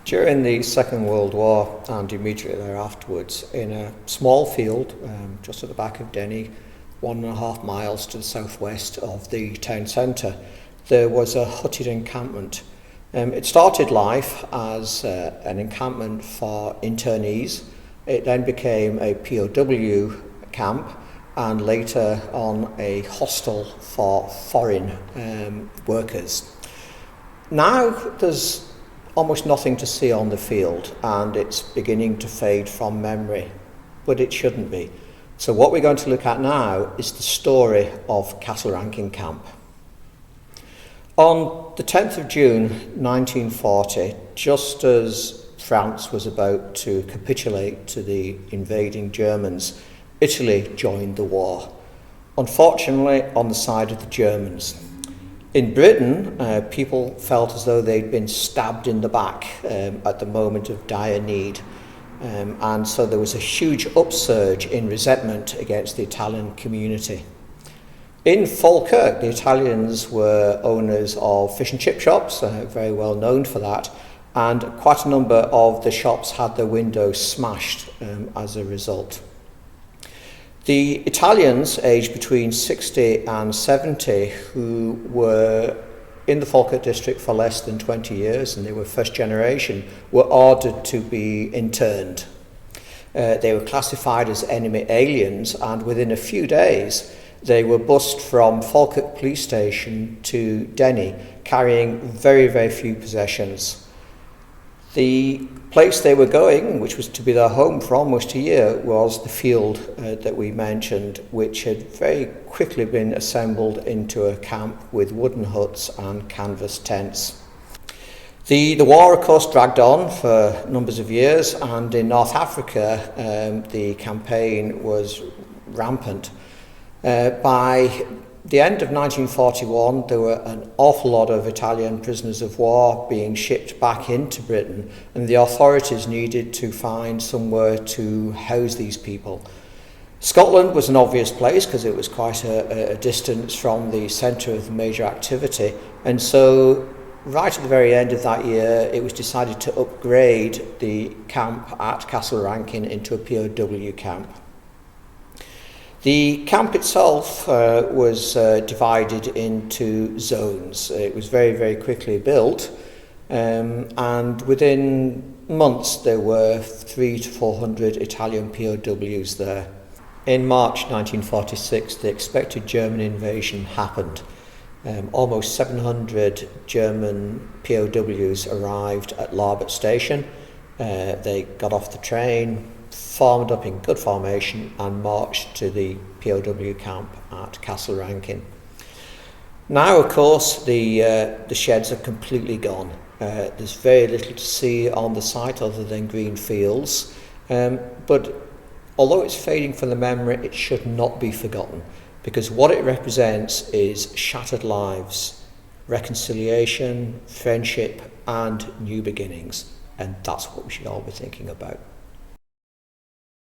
During the Second World War and immediately thereafterwards, in a small field just at the back of Denny, 1.5 miles to the southwest of the town centre, there was a hutted encampment. It started life as an encampment for internees. It then became a POW camp and later on a hostel for foreign workers. Now there's almost nothing to see on the field and it's beginning to fade from memory, but it shouldn't be. So what we're going to look at now is the story of Castle Rankine camp. On the 10th of June 1940, just as France was about to capitulate to the invading Germans, Italy joined the war, unfortunately on the side of the Germans. In Britain, people felt as though they'd been stabbed in the back at the moment of dire need. And so there was a huge upsurge in resentment against the Italian community. In Falkirk, the Italians were owners of fish and chip shops, very well known for that, and quite a number of the shops had their windows smashed as a result. The Italians, aged between 60 and 70, who were in the Falkirk district for less than 20 years, and they were first generation, were ordered to be interned. They were classified as enemy aliens, and within a few days, they were bussed from Falkirk police station to Denny, carrying very, very few possessions. The place they were going, which was to be their home for almost a year, was the field that we mentioned, which had very quickly been assembled into a camp with wooden huts and canvas tents. The war, of course, dragged on for numbers of years, and in North Africa, the campaign was rampant. By the end of 1941, there were an awful lot of Italian prisoners of war being shipped back into Britain, and the authorities needed to find somewhere to house these people. Scotland was an obvious place because it was quite a distance from the centre of the major activity, and so right at the very end of that year, it was decided to upgrade the camp at Castle Rankine into a POW camp. The camp itself was divided into zones. It was very, very quickly built, and within months there were 300 to 400 Italian POWs there. In March 1946, the expected German invasion happened. Almost 700 German POWs arrived at Larbert Station. They got off the train, formed up in good formation and marched to the POW camp at Castle Rankine. Now, of course, the sheds are completely gone. There's very little to see on the site other than green fields, but although it's fading from the memory, it should not be forgotten, because what it represents is shattered lives, reconciliation, friendship and new beginnings, and that's what we should all be thinking about.